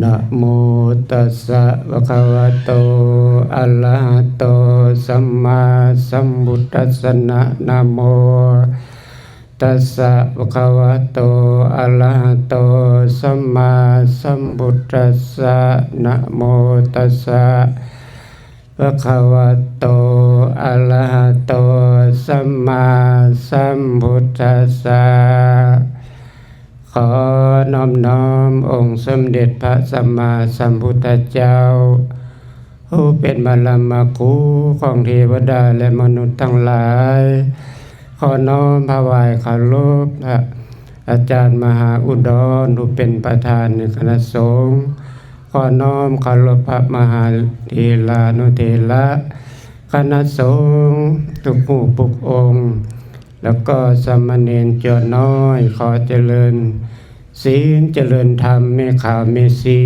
นะโมตัสสะภะคะวะโตอะระหะโตสัมมาสัมพุทธัสสะนะโมตัสสะภะคะวะโตอะระหะโตสัมมาสัมพุทธัสสะนะโมตัสสะภะคะวะโตอะระหะโตสัมมาสัมพุทธัสสะขอน้อมน้อมองค์สมเด็จพระสัมมาสัมพุทธเจ้าผู้เป็นบรมครูของเทวดาและมนุษย์ทั้งหลายขอน้อมถวายเคารพพระอาจารย์มหาอุดรผู้เป็นประธานในคณะสงฆ์ขอน้อมเคารพพระมหาเถรานุเถระคณะสงฆ์ทุกผู้ทุกองค์แล้วก็สามเณรจอน้อยขอเจริญศีลเจริญธรรมเมตตาเมตสี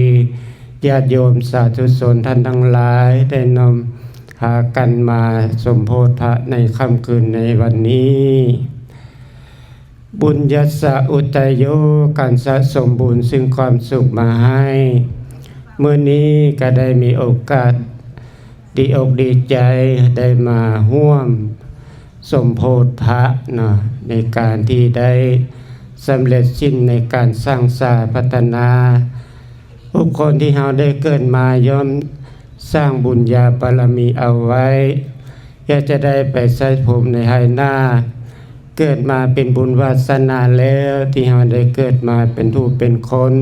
ญาติโยมสาธุชนท่านทั้งหลายได้นำพากันมาสมโภชพระในค่ำคืนในวันนี้บุญยัสสะอุตโยการสะสมบุญซึ่งความสุขมาให้เมื่อนี้ก็ได้มีโอกาสดีอกดีใจได้มาร่วมสมโภชพระในการที่ได้สำเร็จสิ้นในการสร้างสร้างพัฒนาทุกคนที่เราได้เกิดมาย่อมสร้างบุญญาบารมีเอาไว้อยากจะได้ไปใช้ภูมิในภายหน้าเกิดมาเป็นบุญวาสนาแล้วที่เราได้เกิดมาเป็นผู้เป็นคน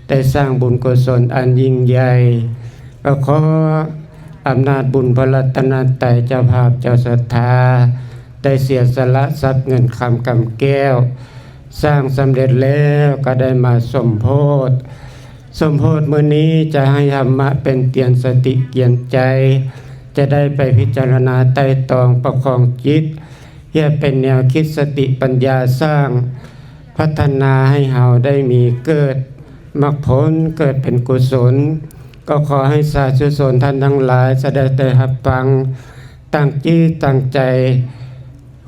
ได้สร้างบุญกุศลอันยิ่งใหญ่ก็ขออำนาจบุญพระรัตนตรัยเจ้าภาพเจ้าศรัทธาได้เสียสละทรัพย์เงินคำกำแก้วสร้างสำเร็จแล้วก็ได้มาสมโภชมื้อนี้จะให้ธรรมะเป็นเตียนสติเกียนใจจะได้ไปพิจารณาไต่ตองประคองจิตเพื่อเป็นแนวคิดสติปัญญาสร้างพัฒนาให้เราได้มีเกิดมรรคผลเกิดเป็นกุศลก็ขอให้สาธุชนท่านทั้งหลายจะได้รับฟังตั้งจิตตั้งใจ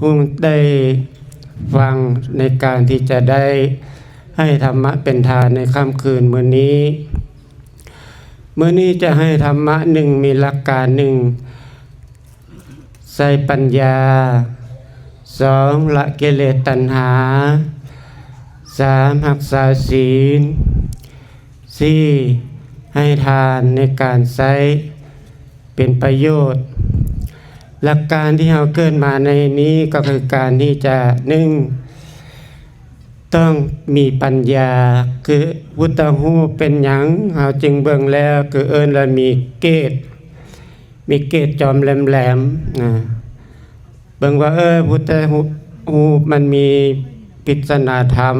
หุ่งได้ฟังในการที่จะได้ให้ธรรมะเป็นทานในค่ำคืนมื้อนี้จะให้ธรรมะหนึ่งมีหลักการหนึ่งใส่ปัญญาสองละกิเลสตัณหาสามรักษาศีลสี่ให้ทานในการใช้เป็นประโยชน์หลักการที่เราเกิดมาในนี้ก็คือการที่จะหนึ่งต้องมีปัญญาคือพุทธหูเป็นหยังเราจึงเบิ่งแล้วคือเรามีเกศจอมแหลมๆนะเบิ่งว่าพุทธหูมันมีปริศนาธรรม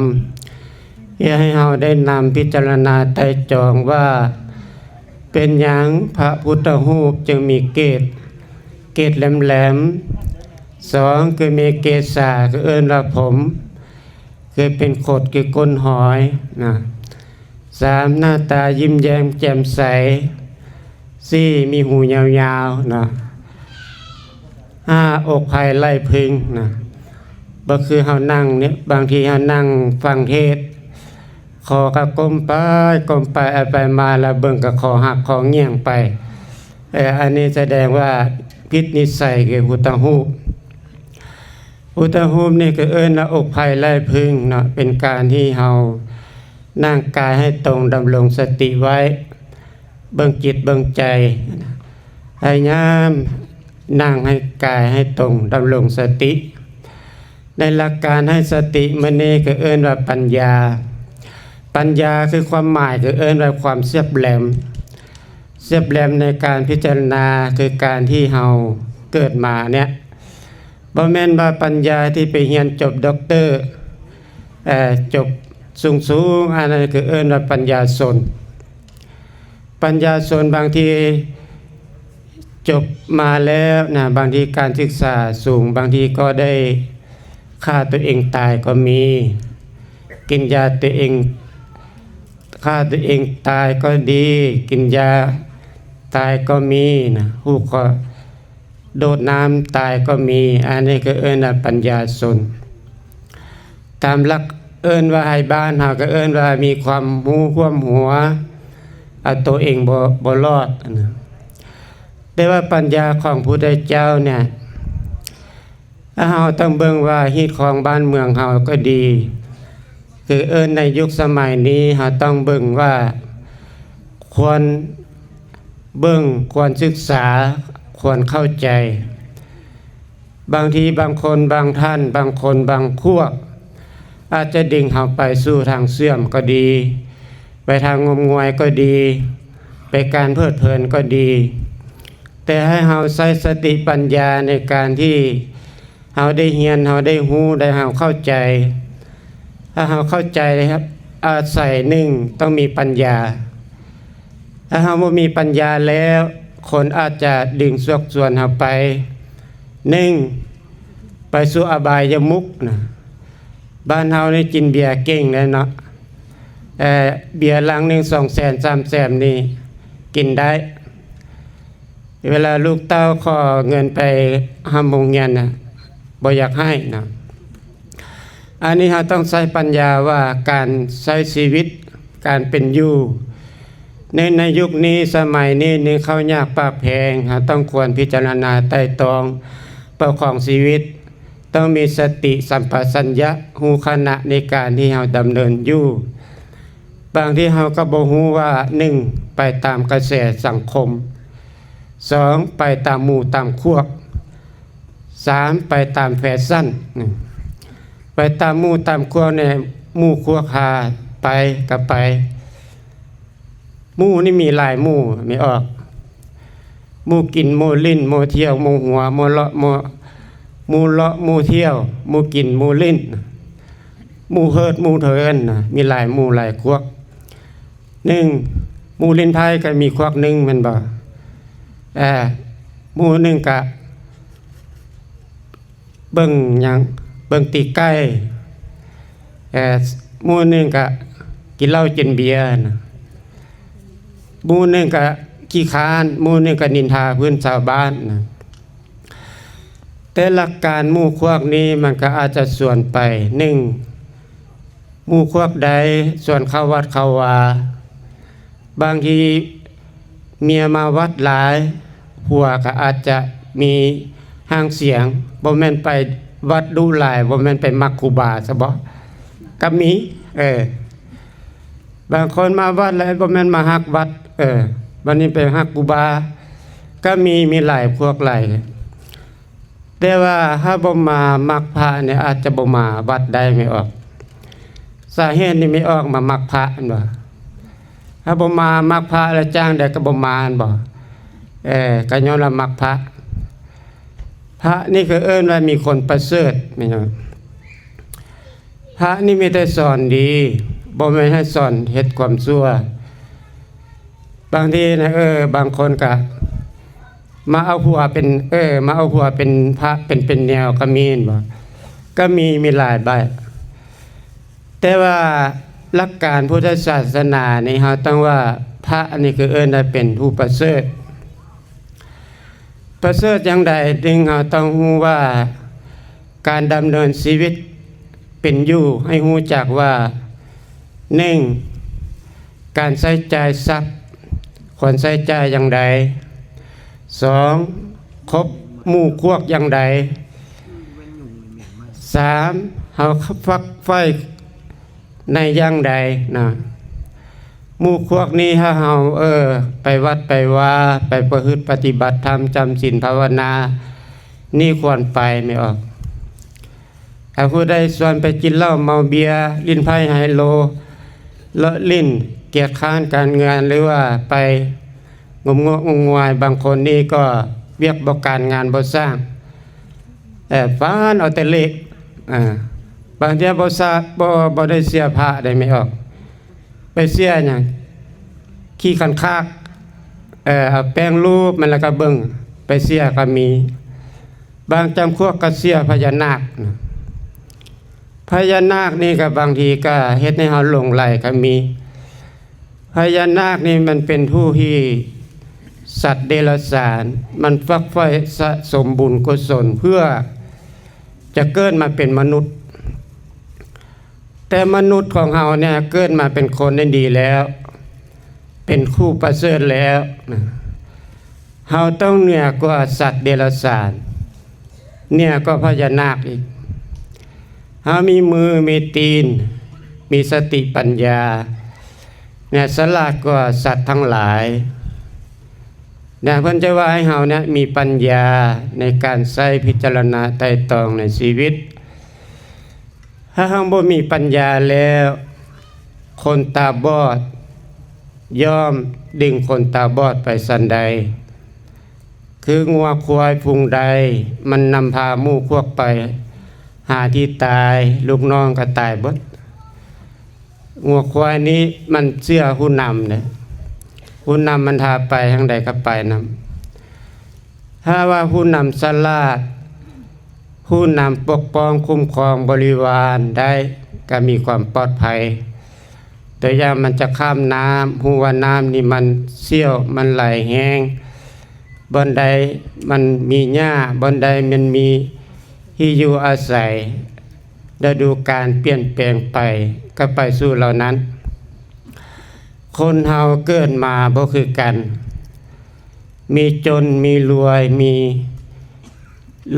ให้เราได้นำพิจารณาไตร่ตรองว่าเป็นหยังพระพุทธหูจึงมีเกศแหลมๆสองคือมีเกศาคือว่าผมคือเป็นขดคือก้นหอยนะสามหน้าตายิ้มแย้มแจ่มใสสี่มีหูยาวๆนะห้าอกภายไล่พึงนะก็คือเฮานั่งเนี่ยบางทีเฮานั่งฟังเทศคอก็ก้มไปไปมาแล้วเบิ่งก็คอหักคอเงี่ยงไปอันนี้แสดงว่าพิษนิสัยคือพุทธหูนี่ก็ว่าอกภายไล่พึงเนาะเป็นการที่เฮานั่งกายให้ตรงดำรงสติไว้เบิ่งจิตเบิ่งใจพยายามนั่งให้กายให้ตรงดำรงสติในหลักการให้สติมันนี่ก็ว่าปัญญาคือความหมายคือว่าความเสียบแหลมในการพิจารณาคือการที่เฮาเกิดมาเนี่ยบ่แม่นว่าปัญญาที่ไปเรียนจบด็อกเตอร์จบสูงอันนั้นคือว่าปัญญาชนบางทีจบมาแล้วนะบางทีการศึกษาสูงบางทีก็ได้ฆ่าตัวเองตายก็มีกินยาตัวเองฆ่าตัวเองตายก็ดีกินยาตายก็มีนะผู้ก็โดดน้ำตายก็มีอันนี้ก็ว่าปัญญาชนตามหลักว่าให้บ้านเฮาก็ว่ามีความรู้ความหัว เอาตัวเองบ่รอดนะแต่ว่าปัญญาของพุทธเจ้าเนี่ยเฮาต้องเบิ่งว่าฮีตของบ้านเมืองเฮาก็ดีคือในยุคสมัยนี้เฮาต้องเบิ่งว่าควรเบิ่งควรศึกษาควรเข้าใจบางทีบางคนบางท่านบางคนบางพวกอาจจะดึงเฮาไปสู่ทางเสื่อมก็ดีไปทางงมงวยก็ดีไปการเพลิดเพลินก็ดีแต่ให้เฮาใช้สติปัญญาในการที่เฮาได้เรียนเฮาได้รู้ได้เฮาเข้าใจถ้าเฮาเข้าใจครับอาศัยหนึ่งต้องมีปัญญาถ้าเฮาบ่มีปัญญาแล้วคนอาจจะดึงชักชวนเฮาไปหนึ่งไปสู่อบายมุขนะบ้านเฮานี่กินเบียร์เก่งแล้วเนาะเบียร์ลังนึง 200,000 300,000นี่กินได้เวลาลูกเต้าขอเงินไปหำโรงเรียนน่ะบ่อยากให้นะอันนี้เราต้องใช้ปัญญาว่าการใช้ชีวิตการเป็นอยู่ในยุคนี้สมัยนี้นี่เข้ายากปากแพงเราต้องควรพิจารณาไต่ตรองประคองชีวิตต้องมีสติสัมปชัญญะหูขณะในการที่เราดำเนินอยู่บางที่เราก็บ่ฮู้ว่า1ไปตามกระแสสังคม2ไปตามหมู่ตามพวก3ไปตามแฟชั่นไปตามหมู่ตามพวกเนี่ยหมู่พวกหาไปก็ไปหมู่นี่มีหลายหมู่ไม่ออกหมู่กินหมู่ลิ้นหมู่เที่ยวหมู่หัวหมู่เลาะหมู่เที่ยวหมู่กินหมู่ลิ้นหมู่เฮิดหมู่เถินมีหลายหมู่หลายพวก1หมู่ลิ้นไทยก็มีพวกนึงแม่นบ่หมู่นึงก็เบิ่งหยังเบิ่งตีไก่หมู่นึงก็กินเหล้ากินเบียร์นะหมู่นึงก็ขี้ค้านหมู่นึงก็นินทาเพื่อนชาวบ้านนะแต่หลักการหมู่พวกนี้มันก็อาจจะส่วนไป1หมู่พวกใดส่วนเข้าวัดเข้าวาบางทีเมียมาวัดหลายผัวก็อาจจะมีห้างเสียงบ่แม่นไปวัดดูหลายบ่แม่นไปมักครูบาซะบ่ก็มีบางคนมาวัดแล้วบ่แม่นมาฮักวัดบัดนี้ไปฮักครูบาก็มีหลายพวกหลายแต่ว่าถ้าบ่มามักพระเนี่ยอาจจะบ่มาวัดได้ไม่ออกสาเหตุนี่ไม่ออกมามักพระอันบ่ถ้าบ่มามักพระแล้วจ้างได้ก็บ่มาอันบ่ก็ย้อนว่ามักพระนี่คือว่ามีคนประเสริฐไม่ใช่พระนี่มีแต่สอนดีบ่แม่นให้สอนเฮ็ดความชั่วบางทีนะบางคนก็มาเอาผัวเป็นมาเอาผัวเป็นพระเป็นแนวก็มีบ่ก็มีหลายแบบแต่ว่าหลักการพุทธศาสนานี่เฮาต้องว่าพระอันนี้คือได้เป็นผู้ประเสริฐอย่างใดจึงเราต้องรู้ว่าการดำเนินชีวิตเป็นอยู่ให้รู้จักว่า1การใช้จ่ายทรัพย์ควรใช้จ่ายอย่างใด2คบหมู่พวกอย่างใด3เฮาฟักไฟในอย่างใดนะหมู่พวกนี้ถ้าเฮาไปวัดไปว่าไปประพฤติปฏิบัติธรรมจำศีลภาวนานี่ควรไปไม่ออกถ้าผู้ใดชวนไปกินเหล้าเมาเบียร์ลิ้นไพ่ไฮโลเลาะลิ้นเกียจค้านการงานหรือว่าไปงมงวยบางคนนี่ก็เวียกบ่การงานบ่สร้างฟ้านเอาแต่เล็กบางทีบ่ได้เสียพระได้ไม่ออกไปเสียหยังขี้คันคากเอาแป้งรูปมันแล้วก็เบิ่งไปเสียก็มีบางจำพวกก็เสียพญานาคพญานาคนี่ก็บางทีก็เฮ็ดให้เฮาหลงไหลก็มีพญานาคนี่มันเป็นผู้ที่สัตว์เดรัจฉานมันฟักไฟสะสมบุญกุศลเพื่อจะเกิดมาเป็นมนุษย์แต่มนุษย์ของเฮาเนี่ยเกิดมาเป็นคนได้ดีแล้ว เป็นคู่ประเสริฐแล้วเฮาต้องเหนือกว่าสัตว์เดรัจฉานเนี่ยก็พญานาคอีกเฮามีมือมีตีนมีสติปัญญาเนี่ยฉลาดกว่าสัตว์ทั้งหลายเนี่ยเพิ่นจะว่าให้เฮาเนี่ยมีปัญญาในการใช้พิจารณาไตร่ตรองในชีวิตถ้าเฮาบ่มีปัญญาแล้วคนตาบอดย่อมดึงคนตาบอดไปสันใดคืองัวควายพุงใดมันนำพาหมู่พวกไปหาที่ตายลูกน้องก็ตายเบิดงัวควายนี้มันเชื่อผู้นำเนี่ยผู้นำมันพาไปทางใดก็ไปนำถ้าว่าผู้นำฉลาดผู้นำปกป้องคุ้มครองบริวารได้ก็มีความปลอดภัยแต่ยามมันจะข้ามน้ำหัวน้ำนี่มันเชี่ยวมันไหลแห้งบนใดมันมีหญ้าบนใดมันมีที่อยู่อาศัยฤดูกาลเปลี่ยนแปลงไปก็ไปสู่เหล่านั้นคนเฮาเกิดมาบ่คือกันมีจนมีรวยมี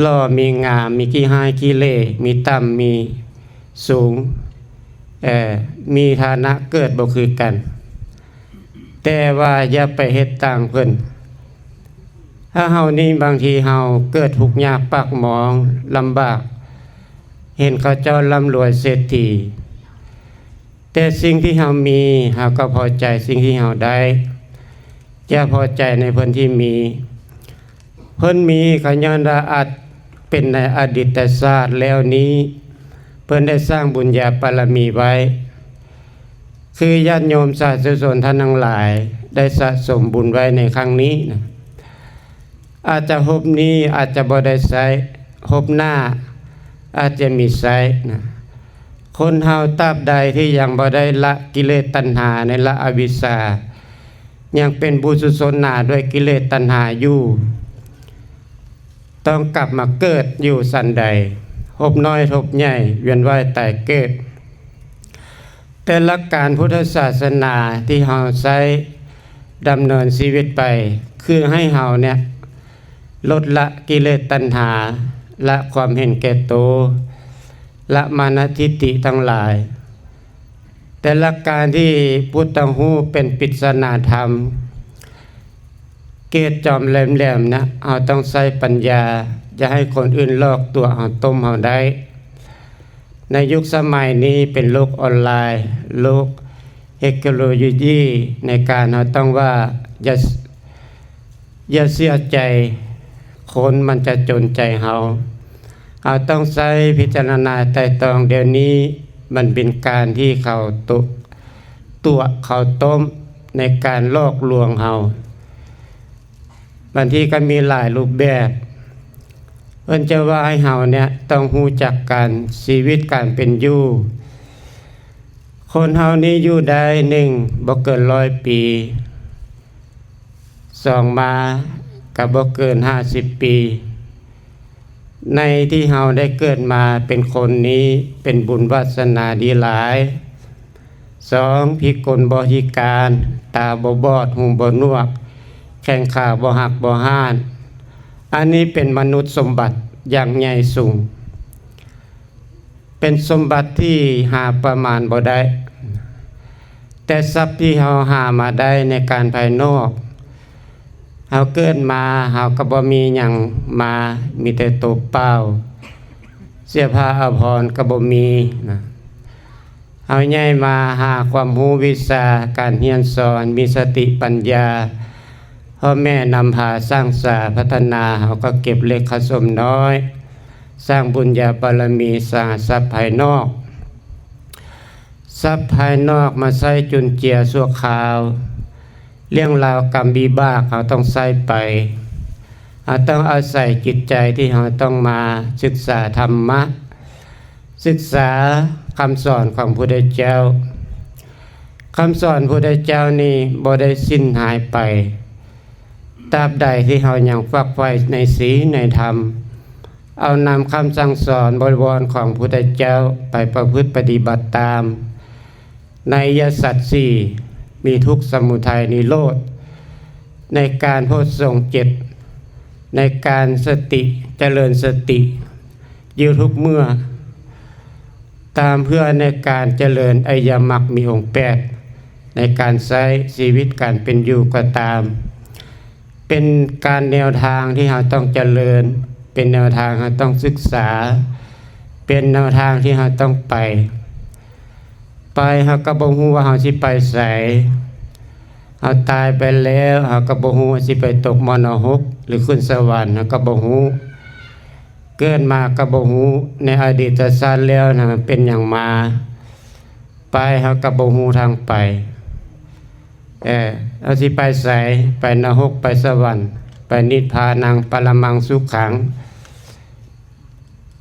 หล่อมีงามมีขี้หายขี้เล่มีต่ำมีสูงมีฐานะเกิดบ่คือกันแต่ว่าอย่าไปเฮ็ดต่างเพิ่นถ้าเฮานี่บางทีเฮาเกิดทุกข์ยากปากหมองลำบากเห็นเขาเจ้าร่ำรวยเศรษฐีแต่สิ่งที่เฮามีเฮาก็พอใจสิ่งที่เฮาได้อย่าพอใจในเพิ่นที่มีเพิ่นมีก็ย้อนว่าอาจเป็นในอดีตชาติแล้วนี้เพิ่นได้สร้างบุญญาบารมีไว้คือญาติโยมสาธุชนท่านทั้งหลายได้สะสมบุญไว้ในครั้งนี้นะอาจจะพบนี้อาจจะบ่ได้ใช้พบหน้าอาจจะมีใช้นะคนเฮาตราบใดที่ยังบ่ได้ละกิเลสตัณหาในละอวิชชายังเป็นบุญสนหนาด้วยกิเลสตัณหาอยู่ต้องกลับมาเกิดอยู่สันใดพบน้อยพบใหญ่เวียนว่ายตายเกิดแต่หลักการพุทธศาสนาที่เฮาใช้ดำเนินชีวิตไปคือให้เฮาเนี่ยลดละกิเลสตัณหาละความเห็นแก่ตัวละมานะทิฏฐิทั้งหลายแต่หลักการที่พุทธหูเป็นปริศนาธรรมเกศจอมแหลมๆนะเอาต้องใช้ปัญญาจะให้คนอื่นลอกตัวเอาต้มเอาได้ในยุคสมัยนี้เป็นโลกออนไลน์โลกเทคโนโลยีในการเราต้องว่าอย่าเสียใจคนมันจะจนใจเราต้องใช้พิจารณาไตร่ตรองเดี๋ยวนี้มันเป็นการที่เขาตัวเขาต้มในการลอกลวงเราบางทีก็มีหลายรูปแบบเพิ่นจะว่าให้เฮาเนี่ยต้องรู้จักการชีวิตการเป็นอยู่คนเฮานี้อยู่ได้1บ่เกิน100 ปี2มาก็บ่เกิน50 ปีในที่เฮาได้เกิดมาเป็นคนนี้เป็นบุญวาสนาดีหลาย2พิกลบ่พิการตาบ่บอดหูบ่หนวกแข้งขาบ่หักบ่ห้านอันนี้เป็นมนุษย์สมบัติอย่างใหญ่สูงเป็นสมบัติที่หาประมาณบ่ได้แต่ทรัพย์ที่เฮาหามาได้ในการภายนอกเฮาเกิดมาเฮาก็บ่มีหยังมามีแต่ตัวเปล่าเสื้อผ้าอาภรณ์ก็บ่มีนะเฮาใหญ่มาหาความรู้วิชาการเรียนสอนมีสติปัญญาพ่อแม่นำพาสร้างสาพัฒนาเฮาก็เก็บเล็กผสมน้อยสร้างบุญญาบารมีสร้างทรัพย์ภายนอกทรัพย์ภายนอกมาใช้จุนเจือชั่วคราวเรื่องราวกรรมวิบากเขาต้องใช้ไปเราต้องอาศัยจิตใจที่เราต้องมาศึกษาธรรมะศึกษาคำสอนของพระพุทธเจ้าคำสอนพระพุทธเจ้านี่บ่ได้สิ้นหายไปตราบใดที่เรายังฝักใฝ่ในศีลในธรรมเอานำคำสั่งสอนบริวรของพระพุทธเจ้าไปประพฤติปฏิบัติตามในยสัตว์4 มีทุกข์สมุทัยนิโรธในการโพชฌงค์7ในการสติเจริญสติอยู่ทุกเมื่อตามเพื่อในการเจริญอริยมรรคมีองค์8ในการใช้ชีวิตการเป็นอยู่ก็ตามเป็นการแนวทางที่เราต้องเจริญเป็นแนวทางเราต้องศึกษาเป็นแนวทางที่เราต้องไปเราก็บ่ฮู้ว่าเราสิไปไสเราตายไปแล้วเราก็บ่ฮู้ว่าสิไปตกมรณะหรือขึ้นสวรรค์เราก็บ่ฮู้เกิดมาก็บ่ฮู้ในอดีตชาติแล้วนะเป็นหยังมาไปเราก็บ่ฮู้ทางไปเราสิไปไสไปนรกไปสวรรค์ไปนิพพานังปรมังสุขัง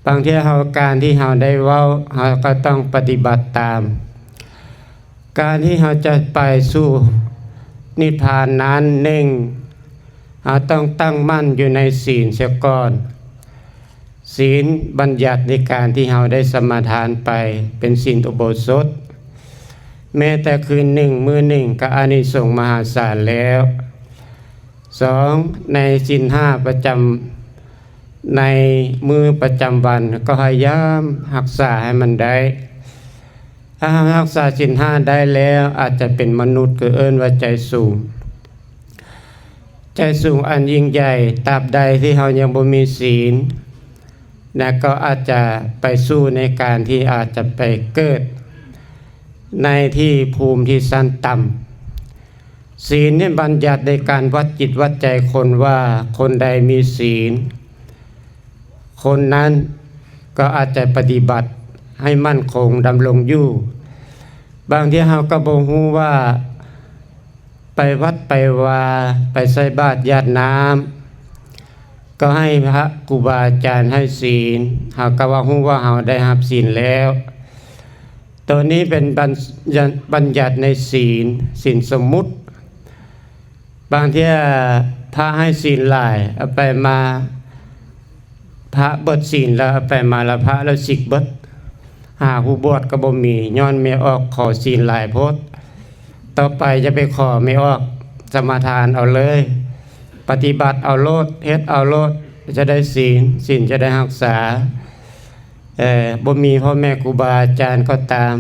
บางทีการที่เราได้เว้าเราก็ต้องปฏิบัติตามการที่เราจะไปสู่นิพพานนั้นเราต้องตั้งมั่นอยู่ในศีลเสียก่อนศีลบัญญัติในการที่เราได้สมาทานไปเป็นศีลอุโบสถแม้แต่คืน1มื้อ1ก็อานิสงส์มหาศาลแล้ว2ในศีล5ประจำในมือประจำวันก็พยายามรักษาให้มันได้ถ้ารักษาศีล5ได้แล้วอาจจะเป็นมนุษย์คือเอิ้นว่าใจสูงใจสูงอันยิ่งใหญ่ตราบใดที่เรายังบ่มีศีลนะก็อาจจะไปสู้ในการที่อาจจะไปเกิดในที่ภูมิที่สั้นต่ำศีลนี่บัญญัติในการวัดจิตวัดใจคนว่าคนใดมีศีลคนนั้นก็อาจจะปฏิบัติให้มั่นคงดำรงอยู่บางทีเราก็บ่ฮู้ว่าไปวัดไปวาไปใส่บาตรญาติน้ำก็ให้พระครูบาอาจารย์ให้ศีลเราก็ว่าฮู้ว่าเราได้รับศีลแล้วตัวนี้เป็นบัญญัติในศีลสมมุติบางทีพระให้ศีลหลายเอาไปมาพระเบิดศีลแล้วเอาไปมาแล้วพระแล้วสิกเบิดหาผู้บวชก็บ่มีย้อนไม่ออกขอศีลหลายโพดต่อไปจะไปขอไม่ออกสมาทานเอาเลยปฏิบัติเอาโลดเฮ็ดเอาโลดจะได้ศีลจะได้รักษาบ่มีพ่อแม่ครูบาอาจารย์ก็ตาม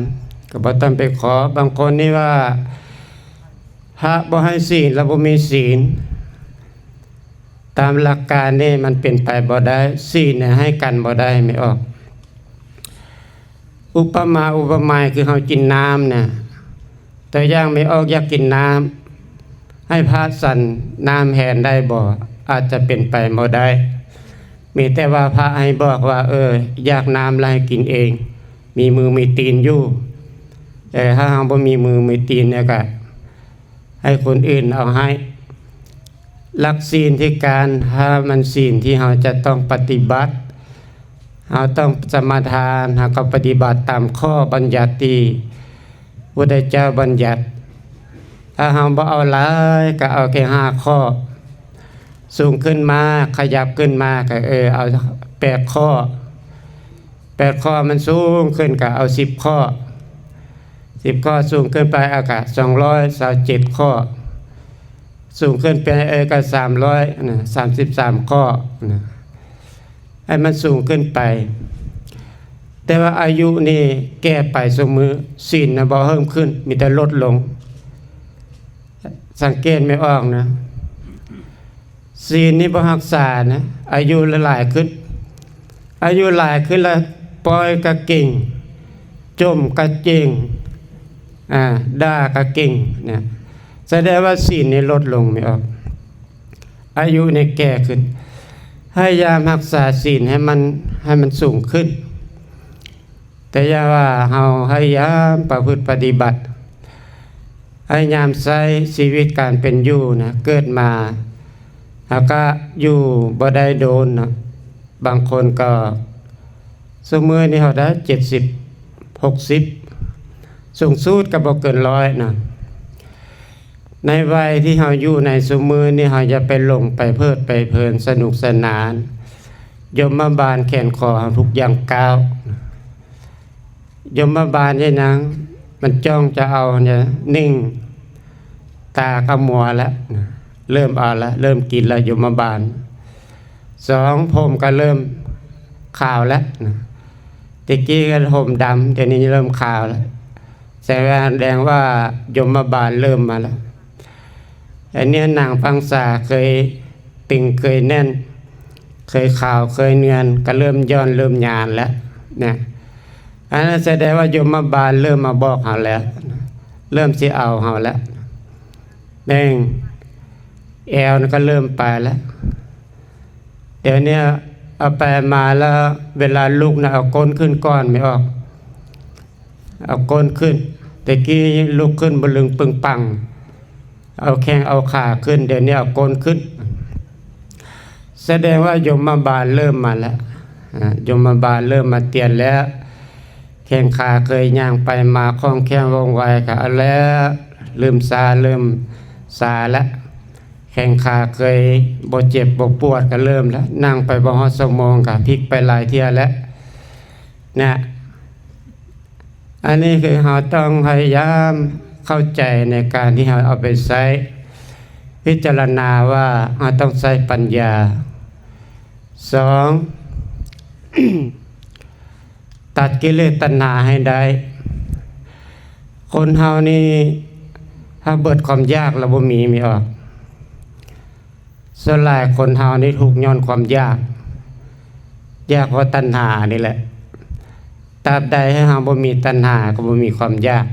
ก็บ่ต้องไปขอบางคนนี่ว่าพระบ่ให้ศีลแล้วบ่มีศีลตามหลักการนี่มันเป็นไปบ่ได้ศีลเนี่ยให้กันบ่ได้ไม่ออกอุปมาอุปไมยคือเฮากินน้ำเนี่ยแต่อย่างไม่ออกอยากกินน้ำให้พระสั่นน้ำแหนได้บ่อาจจะเป็นไปบ่ได้มีแต่ว่าพระให้บอกว่าอยากน้ำแล้วให้กินเองมีมือมีตีนอยู่แต่ถ้าเราบ่มีมือมีตีนเนี่ยก็ให้คนอื่นเอาให้หลักศีลที่การถ้ามันศีลที่เราจะต้องปฏิบัติเราต้องสมาทานเราก็ปฏิบัติตามข้อบัญญัติที่พระพุทธเจ้าบัญญัติถ้าเราบ่เอาหลายก็เอาแค่5ข้อสูงขึ้นมาขยับขึ้นมาก็เอา8ข้อ8ข้อมันสูงขึ้นก็เอา10ข้อ10ข้อสูงขึ้นไปอากาศ227ข้อสูงขึ้นไปก็300นะ33ข้อนะให้มันสูงขึ้นไปแต่ว่าอายุนี่แก้ไปเสมอศีลน่ะบ่เพิ่มขึ้นมีแต่ลดลงสังเกตไม่ออกนะศีลนี่บ่รักษานะอายุหลายขึ้นอายุหลายขึ้นแล้วปล่อยก็เก่งจมก็เก่งด่าก็เก่งนะแสดงว่าศีลนี่ลดลงไม่ออกอายุนี่แก่ขึ้นพยายามรักษาศีลให้มันสูงขึ้นแต่อย่าว่าเฮาพยายามประพฤติปฏิบัติพยายามใช้ชีวิตการเป็นอยู่นะเกิดมาแล้วก็อยู่บ่ได้โดนนะบางคนก็สมมือนี่เขาได้70 60สูงสุดก็บ่เกิน100นะในวัยที่เฮาอยู่ในสมมือนี่เฮาจะไปหลงไปเพลิดไปเพลินสนุกสนานยมบาลแขนคอทุกอย่างก้าวยมบาลนี่นะมันจ้องจะเอาเนี่ยนิ่ง ตาก็มัวแล้วเริ่มเอาแล้วเริ่มกินแล้วยมบาล2ผมก็เริ่มขาวแล้วตะกี้ก็ผมดำเดี๋ยวนี้เริ่มขาวแล้วแสดงว่ายมบาลเริ่มมาแล้วอันนี้นางพังษาเคยตึงเคยแน่นเคยขาวเคยเนียนก็เริ่มย้อนเริ่มยานแล้วเนี่ยอันนั้นแสดงว่ายมบาลเริ่มมาบอกเฮาแล้วเริ่มสิเอาเฮาแล้วแม่งแอวก็เริ่มไปแล้วเดี๋ยวนี้เอาไปมาแล้วเวลาลุกนะเอาก้นขึ้นก้อนไม่ออกเอาก้นขึ้นแต่กี้ลุกขึ้นบลึงปึงปังเอาแข้งเอาขาขึ้นเดี๋ยวนี้เอาก้นขึ้นแสดงว่ายมบาลเริ่มมาแล้วยมบาลเริ่มมาเตียนแล้วแข้งขาเคยย่างไปมาคล่องแคล่วว่องไวก็เอาแล้วเริ่มซาแล้วแข้งขาเคยบ่เจ็บบ่ปวดก็เริ่มแล้วนั่งไปบ่ฮอดชั่วโมงก็พลิกไปหลายเที่ยแล้วเนี่ยอันนี้คือเราต้องพยายามเข้าใจในการที่เราเอาไปใช้พิจารณาว่าเราต้องใช้ปัญญา2 ตัดกิเลสตัณหาให้ได้คนเฮานี่ถ้าเบิดความยากแล้วบ่มีออกส่วนหลายคนเฮานี่ถูกย้อนความยากเพราะตัณหานี่แหละตราบใดให้เฮาบ่มีตัณหาก็บ่มีความยาก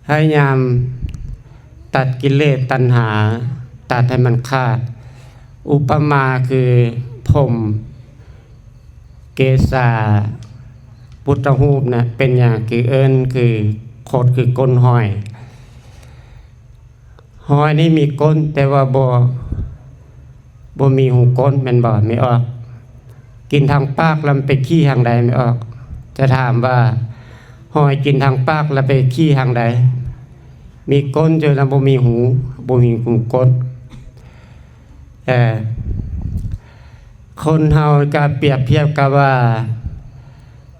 พยายามตัดกิเลสตัณหาตัดให้มันขาดอุปมาคือผมเกศาพุทธรูปนะเป็นอย่างคือเอิ้นคือโคตรคือก้นหอยนี่มีก้นแต่ว่าบ่มีหูก้นแม่นบ่ไม่ออกกินทางปากแล้วไปขี้ทางใดไม่ออกจะถามว่าหอยกินทางปากแล้วไปขี้ทางใดมีก้นจนแล้วบ่มีหูก้นคนเฮาก็เปรียบเทียบกับว่า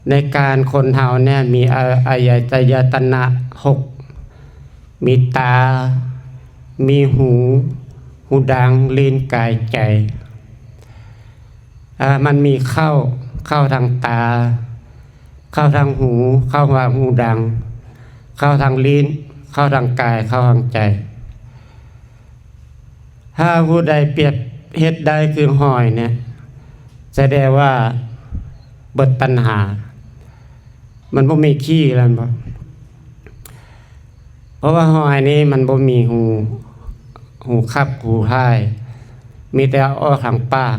ในการคนเฮาเนี่ยมีอายตนะ6มีตามีหูดังลิ้นกายใจมันมีเข้าทางตาเข้าทางหูเข้าทางหูดังเข้าทางลิ้นเข้าทางกายเข้าทางใจถ้าผู้ใดเปรียบเฮ็ดได้คือหอยเนี่ยแสดงว่าเบิดตัณหามันบ่มีขี้แล้วบ่เพราะว่าหอยนี้มันบ่มีหูคับหูท้ายมีแต่ออกทางปาก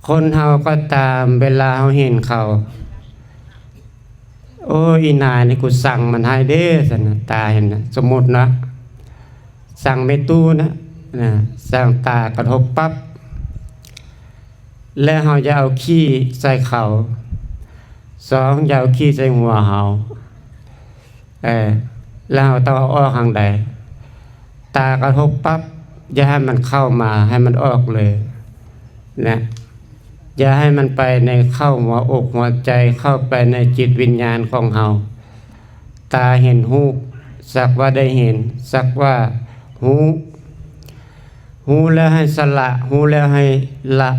คนเฮาก็ตามเวลาเฮาเห็นเขาโอ้อีนายนี่กูสั่งมันให้เด้ซั่นน่ะตาเห็นนะสมมุตินะสั่งไม่ตู้นะสั่งตากระทบปั๊บแล้วเฮาจะเอาขี้ใส่เขา2อย่าเอาขี้ใส่หัวเฮาแล้วเฮาต้องเอาออกทางใดตากระทบปั๊บอย่าให้มันเข้ามาให้มันออกเลยนะอย่าให้มันไปในเข้าหัวอกหัวใจเข้าไปในจิตวิญญาณของเฮาตาเห็นรูปสักว่าได้เห็นสักว่าหูแล้วให้สละหูแล้วให้ละ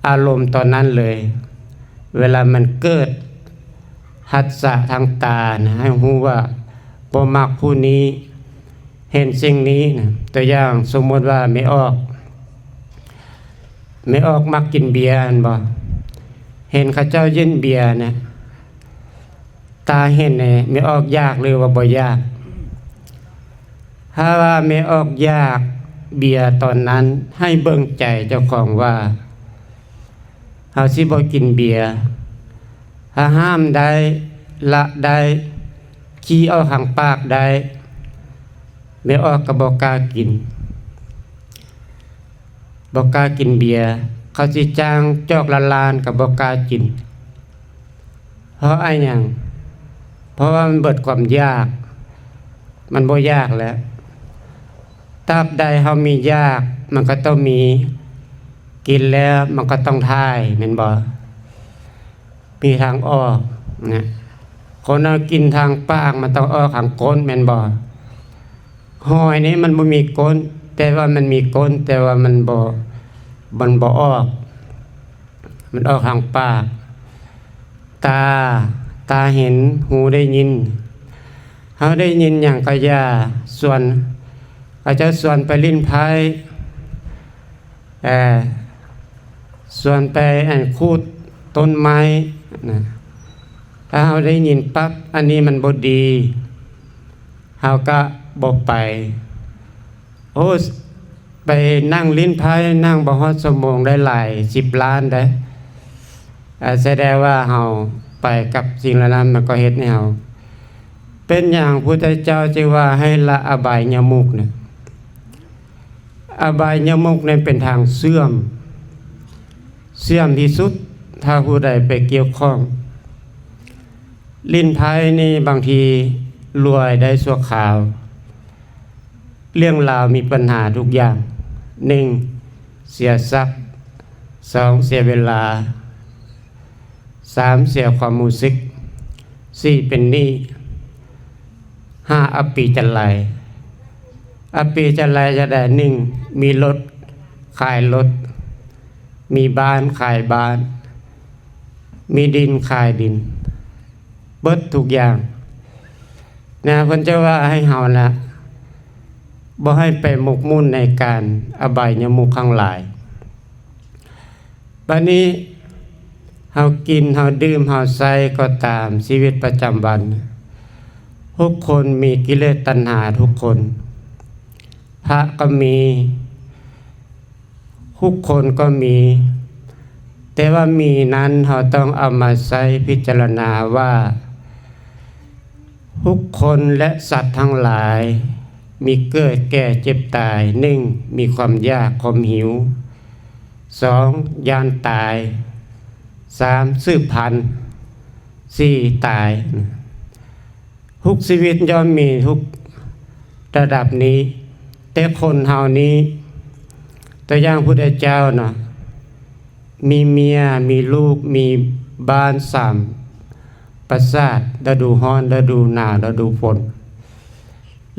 อารมณ์ตอนนั้นเลยเวลามันเกิดหัสสะทางตานะให้หูว่าบ่มักผู้นี้เห็นสิ่งนี้นะตัวอย่างสมมติว่าไม่ออกมักกินเบียร์อันบ่เห็นเขาเจ้ายินเบียร์นะตาเห็นเนี่ยไม่ออกยากหรือว่าบ่ยากถ้าว่าไม่ออกยากเบียร์ตอนนั้นให้เบิ่งใจเจ้าของว่าเฮาสิบ่กินเบียร์ถ้าห้ามได้ละได้ขี้เอาทางปากได้ไม่ออกก็บ่กล้ากินเบียร์เขาสิจ้างจอกละลานก็บ่กล้ากินเพราะอะไรหยังเพราะว่ามันเบิดความยากมันบ่ยากแล้วตราบใดเฮามียากมันก็ต้องมีกินแล้วมันก็ต้องทายแม่นบ่มีทางออกนะ คนเอากินทางปากมันต้องออกทางก้นแม่นบ่หอยนี้มันบ่มีก้นแต่ว่ามันมีก้นแต่ว่ามันบ่ออกมันออกทางปากตาเห็นหูได้ยินเฮาได้ยินหยังก็อย่าส่วนอาจจะส่วนไปลิ้นไผส่วนไปคูดต้นไม้นะถ้าเฮาได้ยินปั๊บอันนี้มันบ่ดีเฮาก็บ่ไปไปนั่งลิ้นไผนั่งบ่ฮอดชั่วโมงได้หลาย10 ล้านได้แสดงว่าเฮาไปกับสิ่งเหล่านั้นมันก็เฮ็ดให้เฮาเป็นอย่างพุทธเจ้าจึงว่าให้ละอบายยมุขเนี่ยอบายยมุขนั้นเป็นทางเสื่อมที่สุดถ้าผู้ใดไปเกี่ยวข้องลิ้นไผนี่บางทีรวยได้ชั่วคราวเรื่องราวมีปัญหาทุกอย่าง1เสียทรัพย์2เสียเวลา3เสียความรู้สึก4เป็นหนี้5อปีจันไรจะได้1มีรถขายรถมีบ้านขายบ้านมีดินขายดินเบิดทุกอย่างนะเพิ่นจะว่าให้เฮาละบ่ให้ไปหมกมุ่นในการอบายยมุขทั้งหลายบัดนี้เฮากินเฮาดื่มเฮาใช้ก็ตามชีวิตประจำวันทุกคนมีกิเลสตัณหาทุกคนพระก็มีทุกคนก็มีแต่ว่ามีนั้นเราต้องเอามาใช้พิจารณาว่าทุกคนและสัตว์ทั้งหลายมีเกิดแก่เจ็บตาย1มีความยากความหิว2ย่านตาย3สืบพันธุ์4ตายทุกชีวิตย่อมมีทุกระดับนี้แต่คนเฮานี้ตัวอย่างพุทธเจ้าเนาะมีเมียมีลูกมีบ้าน3ปราสาทฤดูร้อนฤดูหนาวฤดูฝน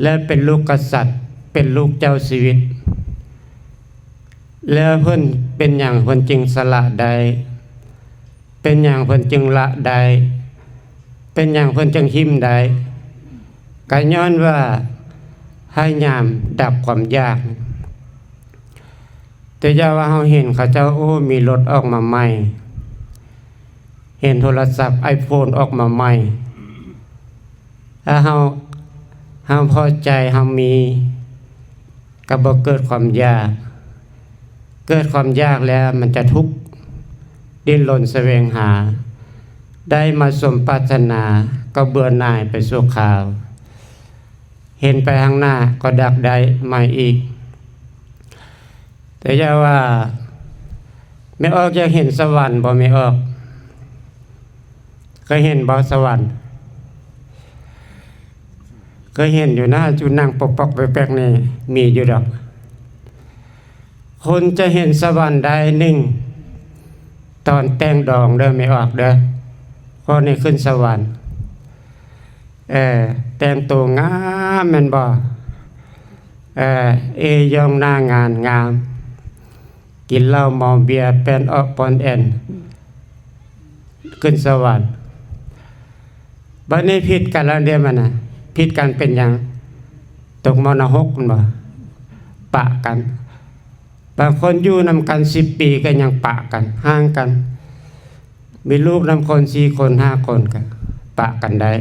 และเป็นลูกกษัตริย์เป็นลูกเจ้าชีวิตแล้วเพิ่นเป็นอย่างเพิ่นจึงสละใดเป็นอย่างเพิ่นจึงละใดเป็นอย่างเพิ่นจึงหิมใดก็ย้อนว่าให้ยามดับความยากแต่อย่าว่าเฮาเห็นเขาเจ้ามีรถออกมาใหม่เห็นโทรศัพท์ iPhone ออกมาใหม่ถ้าเฮาพอใจเฮามีก็บ่เกิดความยากเกิดความยากแล้วมันจะทุกข์ดิ้นรนแสวงหาได้มาสมปรารถนาก็เบื่อหน่ายไปชั่วคราวเห็นไปข้างหน้าก็ดักได้ใหม่อีกแต่อย่าว่าไม่ออกจะเห็นสวรรค์บ่ไม่ออกเคยเห็นบ่สวรรค์เคยเห็นอยู่หน้าจุนั่งปกๆแป๊กๆนี่มีอยู่ดอกคนจะเห็นสวรรค์ได้ตอนแต่งดองเด้อไม่ออกเด้อพอนี่ขึ้นสวรรค์แต่งตัวงามแม่นบ่ยองหน้างานงามกินเหล้าเมาเบียร์แป้นออกปอนแอนขึ้นสวรรค์บัดนี้ผิดกันแล้วเด้มันน่ะผิดกันเป็นหยังตกมรณะ6มันบ่ปะกันบางคนอยู่นำกัน10 ปีก็ยังปะกันห่างกันมีลูกนำคน4 คน5 คนก็ปะกันได้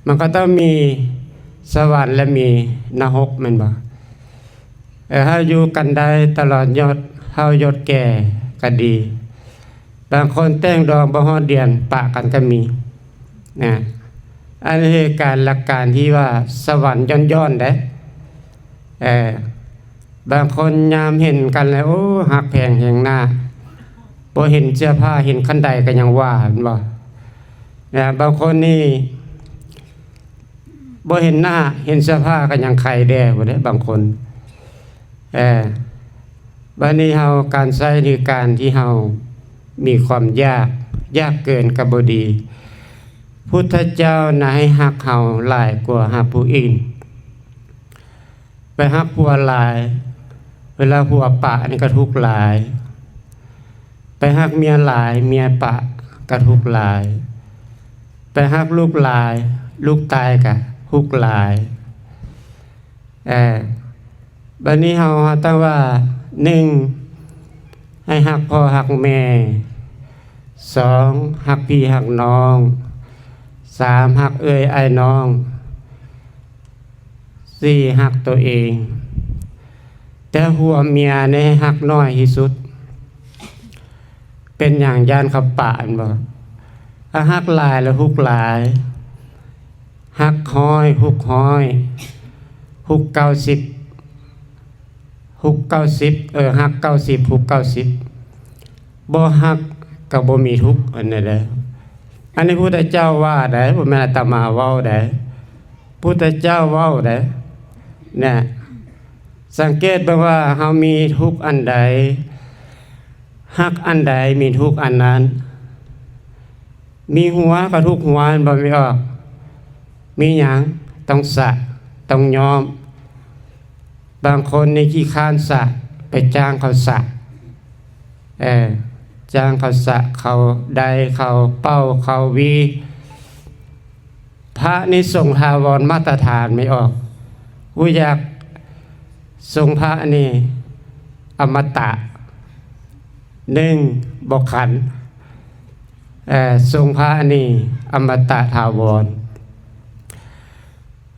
มันก็ต้องมีสวรรค์และมีนรกแม่นบ่ถ้าอยู่กันได้ตลอดยอดเฮายอดแก่ก็ดีบางคนแต่งดองบ่ฮอดเดือนปะกันก็มีนะอันนี้คือการหลักการที่ว่าสวรรค์ย้อนๆได้บางคนยามเห็นกันแล้วหักแพงแหงหน้าบ่เห็นเสื้อผ้าเห็นคันใดก็ยังว่าเห็นบ่บางคนนี่บ่เห็นหน้าเห็นเสื้อผ้าก็ยังไข่แด่บ่ได้บางคนบัดนี้เฮาการใช้ในการที่เฮา มีความยากเกินกับบดีพุทธเจ้านะให้ฮักเฮาหลายกว่าฮักผู้อื่นไปฮักผัวหลายเวลาผัวปะนี่ก็ทุกข์หลายไปฮักเมียหลายเมียปะก็ทุกข์หลายไปฮักลูกหลายลูกตายก็ทุกข์หลายบัดนี้เฮาต้องว่า1ให้ฮักพ่อฮักแม่2ฮักพี่ฮักน้อง3ฮักเอ่ยอ้ายน้อง4ฮักตัวเองแต่หัวเมียนี่ฮักน้อยที่สุดเป็นอย่างย่านเขาปะอันบ่ถ้าฮักหลายแล้วฮุกหลายฮักห้อยฮุกห้อยฮุก90ฮุก90ฮัก90ฮุก90บ่ฮักก็บ่มีทุกข์อันนี้แหละอันนี้พุทธเจ้าว่าได้บ่แม่นอาตมาเว้าได้พุทธเจ้าเว้าได้เนี่ยสังเกตเบิ่งว่าเฮามีทุกข์อันใดฮักอันใดมีทุกข์อันนั้นมีหัวก็ทุกข์หัวบ่มีออกมีหยังต้องสะต้องยอมบางคนนี่ขี้ค้านสะไปจ้างเขาสะจ้างเขาสะเขาใดเขาเป้าเขาวีพระนี่ทรงทาวรมาตรฐานไม่ออกผู้อยากทรงพระนี่อมตะ1บ่ขันทรงพระนี่อมตะถาวร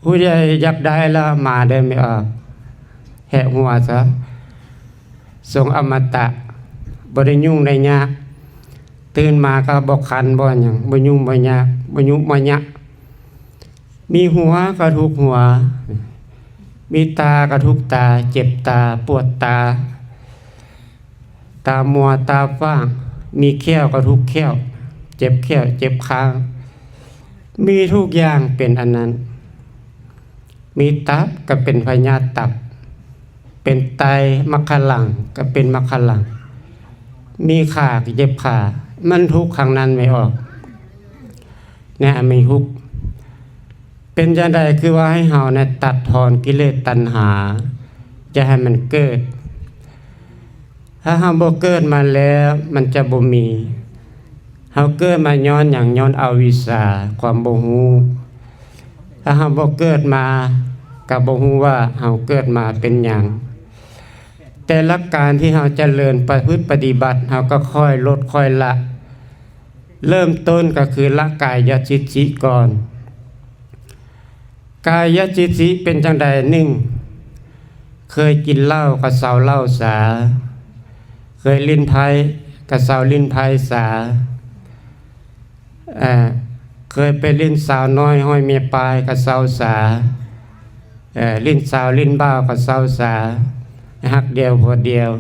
ผู้ใดอยากได้แล้วมาได้ไม่ออกแหกหัวซะทรงอมตะบ่ได้ยุ่งได้ยากตื่นมาก็บ่คันบ่หยังบ่ยุ่งบ่ยากบ่ยุ่งบ่ยะมีหัวก็ทุกหัวมีตาก็ทุกตาเจ็บตาปวดตามัวตาฟ้างมีแข้วก็ทุกแข้วเจ็บแข้วเจ็บคางมีทุกอย่างเป็นอันนั้นมีตับก็เป็นพยาธิตับเป็นไตมัคคลังก็เป็นมัคคลังมีขาก็เจ็บขามันทุกข์ข้างนั้นไม่ออกเนี่ยมีทุกข์เป็นจังใดคือว่าให้เฮาเนี่ยตัดทอนกิเลสตัณหาจะให้มันเกิดถ้าเฮาบ่เกิดมาแล้วมันจะบ่มีเฮาเกิดมาย้อนหยังย้อนอวิชชาความบ่ฮู้ถ้าเฮาบ่เกิดมาก็บ่ฮู้ว่าเฮาเกิดมาเป็นหยังแต่ละการที่เราเจริญประพฤติปฏิบัติเราก็ค่อยลดค่อยละเริ่มต้นก็คือละกายจิตสิก่อนกายจิตสิเป็นจังใด1เคยกินเหล้าก็เซาเหล้าสาเคยลิ้นไผก็เซาลิ้นไผสาเคยไปลิ้นสาวน้อยห้อยเมียปลายก็เซาสาลิ้นสาวลิ้นบ้าวก็เซาสาฮักเดียวพอเดียว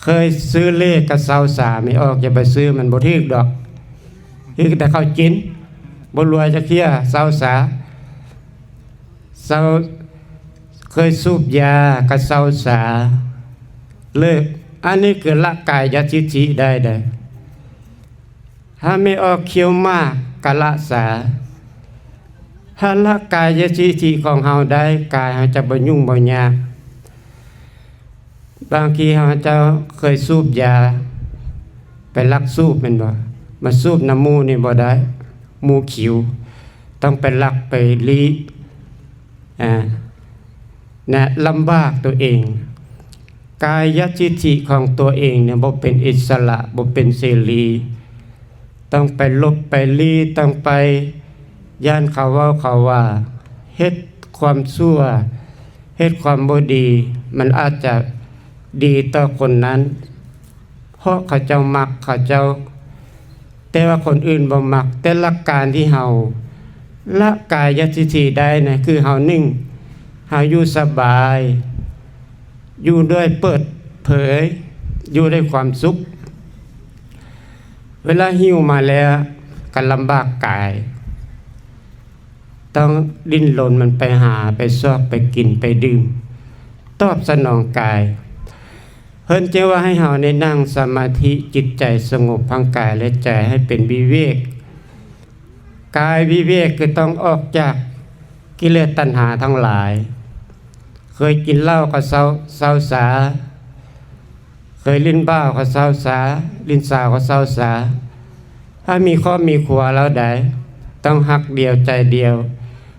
เคยซื้อเลขกับเซาสาไม่ออกอย่าไปซื้อมันบ่ถูกดอกคือแต่เขากินบ่รวยจะเคี้ยเซาสาเซาเคยสูบยากับเซาสาเลิกอันนี้คือละกายจิตสิได้ถ้าไม่ออกเคี้ยวมากก็ละสาถ้าละกายจิตสิของเฮาได้กายเฮาจะบ่ยุ่งบ่ยากบางทีเราจะเคยสูบยาไปลักสูบเป็นบ่มาสูบน้ำมูนี่บ่ได้มูขิวต้องไปลักไปลีนะลำบากตัวเองกายจิตติของตัวเองเนี่ยบ่เป็นอิสระบ่เป็นเสรีต้องไปลบไปลีต้องไปย่านเขาว่าเฮ็ดความชั่วเฮ็ดความบ่ดีมันอาจจะดีต่อคนนั้นเพราะเขาเจ้ามักเขาเจ้าแต่ว่าคนอื่นบ่มักแต่หลักการที่เฮาละกายจิตติได้นะคือเฮานิ่งเฮาอยู่สบายอยู่ด้วยเปิดเผยอยู่ด้วยความสุขเวลาหิวมาแล้วก็ลำบากกายต้องดิ้นรนมันไปหาไปซอกไปกินไปดื่มตอบสนองกายเพ พิ่นจะว่าให้เฮาในนั่งสมาธิจิตใจสงบทางกายและใจให้เป็นวิเวกกายวิเวกคือต้องออกจากกิเลสตัณหาทั้งหลายเคยกินเหล้าก็เศร้าสาเคยลิ้นบ้าก็เศร้าสาลิ้นสาวก็เศร้าสาถ้ามีครอบมีครัวแล้วได้ต้องหักเดียวใจเดียว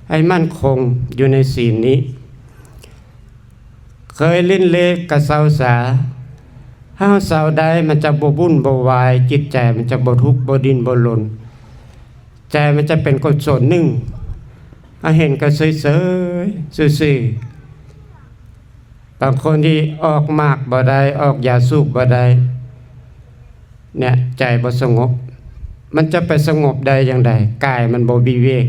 ให้มั่นคงอยู่ในศีลนี้เคยลิ้นเละก็เศร้าสาถ้าเศร้าได้มันจะบ่บุ่นบ่วายจิตใจมันจะบ่ทุกข์บ่ดิ้นบ่รนใจมันจะเป็นกุศลหนึ่งเห็นก็เฉยๆซื่อๆบางคนที่ออกมากบ่ได้ออกยาสูบบ่ได้เนี่ยใจบ่สงบมันจะไปสงบได้อย่างไรกายมันบ่วิเวก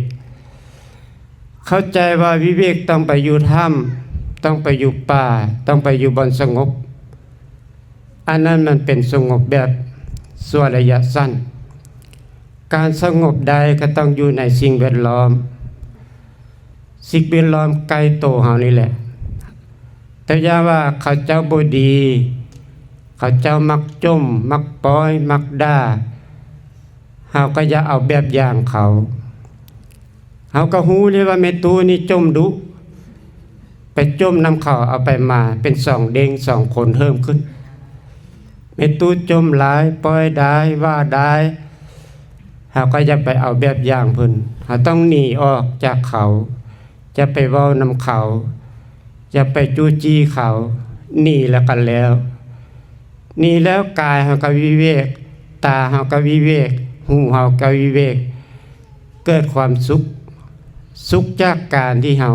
เข้าใจว่าวิเวกต้องไปอยู่ถ้ำต้องไปอยู่ป่าต้องไปอยู่บนสงบอันนั้นมันเป็นสงบแบบส่วนระยะสั้นการสงบใดก็ต้องอยู่ในสิ่งแวดล้อมสิ่งแวดล้อมใกล้ตัวเฮานี่แหละแต่อย่าว่าเขาเจ้าบ่ดีเขาเจ้ามักจมมักปอยมักด่าเฮาก็อย่าเอาแบบอย่างเขาเฮาก็ฮู้เลยว่าแม่ตูนี่จมดุไปจมน้ำเขาเอาไปมาเป็น2เด้ง2คนเพิ่มขึ้นแม่ตูจมหลายปอยได้ว่าได้เฮาก็อย่าไปเอาแบบอย่างเพิ่นเฮาต้องหนีออกจากเขาจะไปเว้านำเขาจะไปจู้จี้เขาหนีแล้วกันแล้วนี่แล้วกายเฮาก็วิเวกตาเฮาก็วิเวกหูเฮาก็วิเวกเกิดความสุขจากการที่เฮา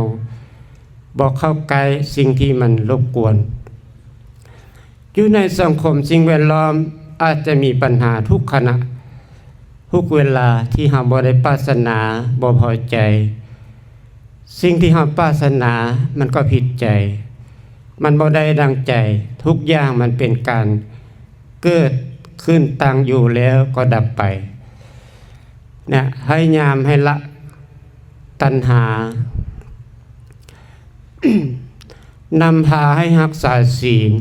บ่เข้าใกล้สิ่งที่มันรบกวนอยู่ในสังคมสิ่งแวดล้อมอาจจะมีปัญหาทุกขณะทุกเวลาที่เฮาบ่ได้ปรารถนาบ่พอใจสิ่งที่เฮาปรารถนามันก็ผิดใจมันบ่ได้ดังใจทุกอย่างมันเป็นการเกิดขึ้นตั้งอยู่แล้วก็ดับไปเนี่ยให้ยามให้ละตัณหา นำพาให้รักษาศีล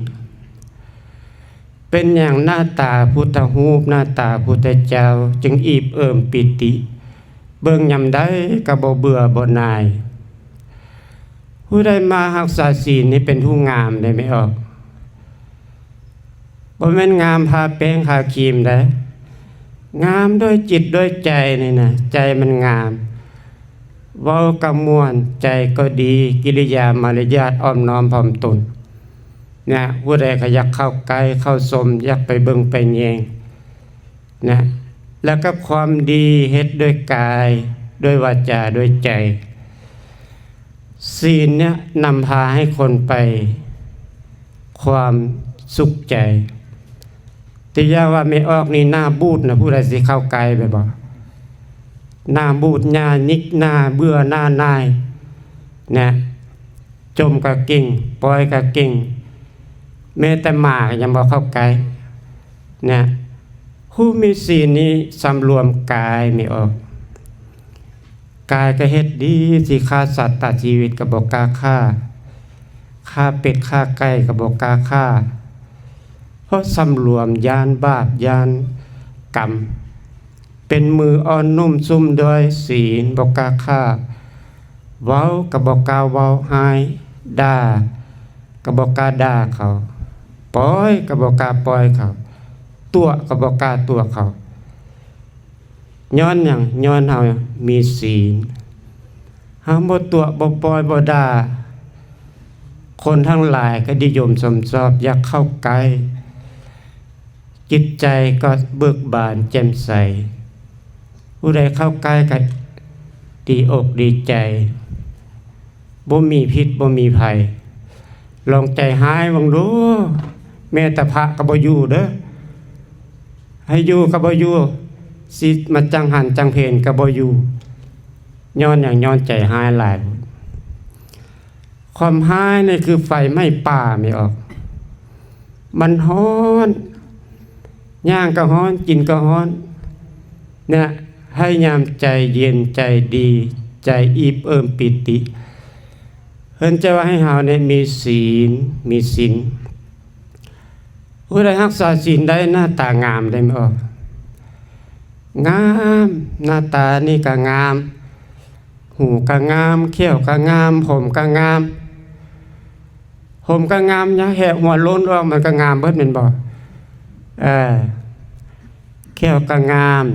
เป็นอย่างหน้าตาพุทธรูปหน้าตาพุทธเจ้าจึงอีบเอิมปิติเบิ่งยามใดก็บ่เบื่อบ่นายผู้ใดมารักษาศีลนี่เป็นผู้งามได้ไหมออกบ่แม่นงามพาแป้งทาครีมได้งามด้วยจิตด้วยใจนี่นะใจมันงามเว้ากะม่วนใจก็ดีกิริยามารยาทอ้อมน้อมถ่อมตนนะผู้ใดก็อยากเข้าใกล้เข้าชมอยากไปเบิ่งไปแยงนะแล้วก็ความดีเฮ็ดด้วยกายด้วยวาจาด้วยใจศีลเนี่ยนำพาให้คนไปความสุขใจที่ย่าว่าไม่ออกนี่หน้าบูดนะผู้ใดสิเข้าใกล้ไปบ่หน้าบูดหน้านิกหน้าเบื่อหน้านายนะจมก็เก่งปล่อยก็เก่งแม้แต่หมาก็ยังบ่เข้าใกล้นะผู้มีศีลนี้สำรวมกายไม่ออกกายก็เฮ็ดดีสิฆ่าสัตว์ตัดชีวิตก็บ่กล้าฆ่าเป็ดฆ่าไก่ก็บ่กล้าฆ่าเพราะสำรวมยานบาปยานกรรมเป็นมืออ่อนนุ่มซุ่มด้วยศีลบ่กล้าฆ่าเว้าก็บ่กล้าเว้าหายด่าก็บ่กล้าด่าเขาปล่อยก็บ่กล้าปล่อยเขาตัวก็บ่กล้าตัวเขาย้อนหยังย้อนเฮามีศีลเฮาบ่ตัวบ่ปล่อยบ่ด่าคนทั้งหลายก็นิยมชมชอบอยากเข้าใกล้จิตใจก็เบิกบานแจ่มใสผู้ใดเข้าใกล้ก็ดีอกดีใจบ่มีพิษบ่มีภัยลองใจหายบังดูแม้แต่พระก็บ่อยู่เด้อให้อยู่ก็บ่อยู่สิมาจังหันจังเพนก็บ่อยู่ย้อนอย่างย้อนใจหายหลายความหายนี่คือไฟไหม้ป่าไม่ออกมันร้อนย่างก็ร้อนกินก็ร้อนเนี่ยให้ยามใจเย็นใจดีใจอีบเอิมปิติเพิ่นจะว่าให้เฮาเนี่ยมีศีลมีศีล ผู้ใดรักษาศีลได้หน้าตางามได้บ่งามหน้าตานี่ก็งามหูก็งามเขี้ยวก็งามผมก็งามผมก็งามยะแหกหัวโล้นออกมันก็งามเบิดแม่นบ่เขี้ยวก็งาม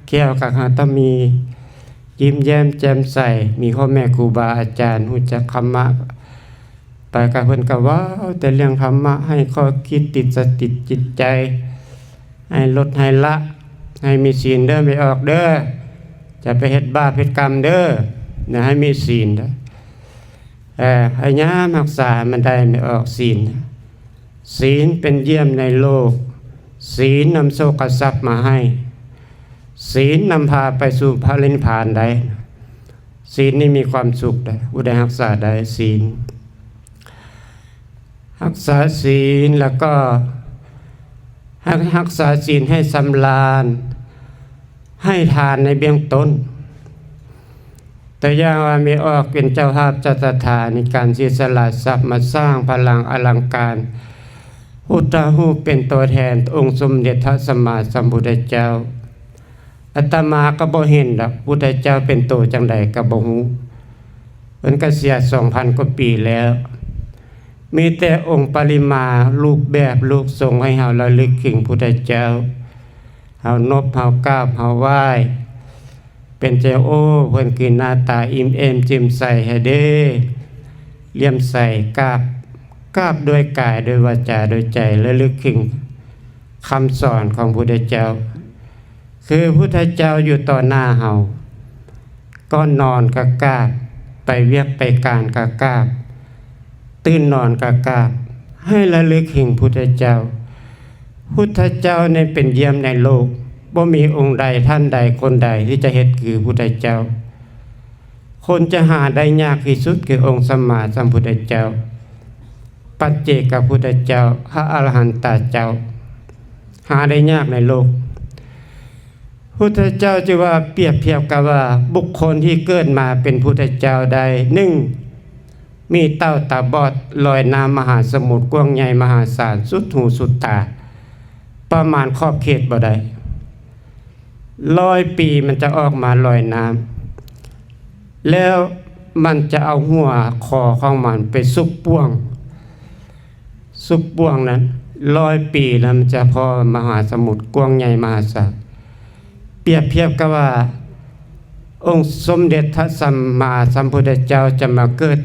เขี้ยวก็ต้องมียิ้มแย้มแจ่มใสมีพ่อแม่ครูบาอาจารย์รู้จักธรรมะไปกับเพิ่นก็เว้าแต่เรื่องธรรมะให้ข้อคิดติดสติจิตใจให้ลดให้ละให้มีศีลเด้อไม่ออกเด้อจะไปเฮ็ดบาปเฮ็ดกรรมเด้อนะให้มีศีลเด้อให้ยามรักษามันได้ไม่ออกศีลศีลเป็นเยี่ยมในโลกศีลนำโชคทรัพย์มาให้ศีลนำพาไปสู่พระนิพพานได้ศีลนี่มีความสุขได้ผู้ใดรักษาได้ศีลรักษาศีลแล้วก็รักษาศีลให้สำราญให้ทานในเบื้องต้นแต่อย่างว่ามีออกเป็นเจ้าภาพจัตถาในการเสียสละทรัพย์มาสร้างพลังอลังการพุทธรูปเป็นตัวแทนองค์สมเด็จพระสัมมาสัมพุทธเจ้าอาตมาก็บ่เห็นดอกพุทธเจ้าเป็นโตจังใดก็บ่ฮู้เพิ่นก็เสีย 2,000 กว่าปีแล้วมีแต่องค์ปริมารูปแบบรูปทรงให้เฮาระลึกถึงพุทธเจ้าเฮานบเฮากราบเฮาไหว้เป็นเจ้าโอ้เพิ่นคือหน้าตาอิ่มเอมจิ้มใสให้เด้เลี่ยมใสกราบด้วยกายด้วยวาจาด้วยใจระลึกถึงคำสอนของพุทธเจ้าคือพุทธเจ้าอยู่ต่อหน้าเฮาก็นอนก็กราบไปเวียกไปการก็กราบตื่นนอนก็กราบให้ระลึกถึงพุทธเจ้าพุทธเจ้าเนี่ยเป็นเยี่ยมในโลกบ่มีองค์ใดท่านใดคนใดที่จะเฮ็ดคือพุทธเจ้าคนจะหาได้ยากที่สุดคือองค์สัมมาสัมพุทธเจ้าปัจเจกพุทธเจ้าพระอรหันตเจ้าหาได้ยากในโลกพุทธเจ้าจะว่าเปรียบเทียบกับว่าบุคคลที่เกิดมาเป็นพุทธเจ้าใด1มีเต้าตาบอดลอยน้ำมหาสมุทรกว้างใหญ่มหาศาลสุดหูสุดตาประมาณขอบเขตบ่ได้100 ปีมันจะออกมาลอยน้ำแล้วมันจะเอาหัวคอของมันไปซุกป่วงนั้น100 ปีแล้วมันจะพอมหาสมุทรกว้างใหญ่มหาศาลเปรียบเทียบกับว่าองค์สมเด็จพระสัมมาสัมพุทธเจ้าจะมาเกิด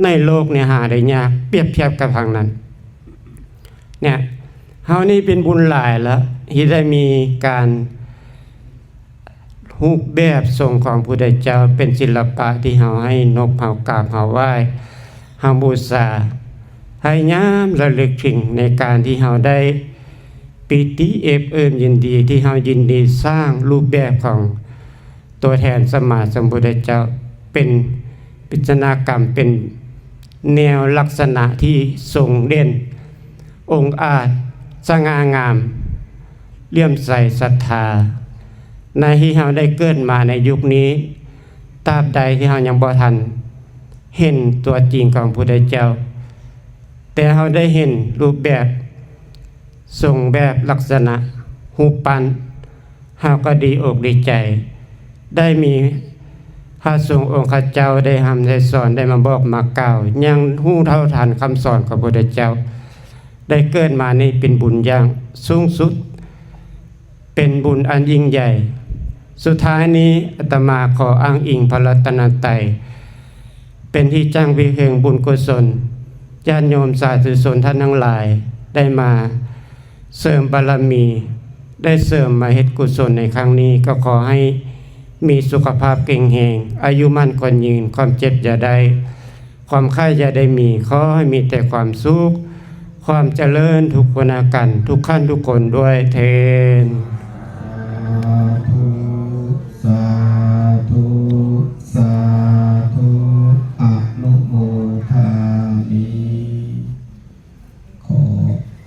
ในโลกเนี่ยหาได้ยากเปรียบเทียบกับทางนั้นเนี่ยเฮานี่เป็นบุญหลายแล้วที่ได้มีการรูปแบบทรงของพุทธเจ้าเป็นศิลปะที่เฮาให้นบเฮากราบเฮาไหว้เฮาบูชาให้ยามระลึกถึงในการที่เฮาได้ปิติเอิบเอิบยินดีที่เฮายินดีสร้างรูปแบบของตัวแทนสัมมาสัมพุทธเจ้าเป็นปิจนากรรมเป็นแนวลักษณะที่ทรงเด่นองค์อาจสง่างามเลื่อมใสศรัทธาในที่เฮาได้เกิดมาในยุคนี้ตราบใดที่เฮายังบ่ทันเห็นตัวจริงของพระพุทธเจ้าแต่เฮาได้เห็นรูปแบบทรงแบบลักษณะรูปปั้นเฮาก็ดีอกดีใจได้มีพระสงฆ์องค์ข้าเจ้าได้ทำได้สอนได้มาบอกมากล่าวยังรู้เท่าทันคำสอนของพระพุทธเจ้าได้เกิดมานี่เป็นบุญอย่างสูงสุดเป็นบุญอันยิ่งใหญ่สุดท้ายนี้อาตมาขออ้างอิงพระรัตนตรัยเป็นที่จ้างวิเฮงบุญกุศลญาติโยมสาธุชนท่านทั้งหลายได้มาเสริมบารมีได้เสริมมาเฮ็ดกุศลในครั้งนี้ก็ขอให้มีสุขภาพเก่งแรงอายุมั่นขวัญยืนความเจ็บอย่าได้ความไข้อย่าได้มีขอให้มีแต่ความสุขความเจริญทุกคนกันทุกขั้นทุกคนด้วยเทน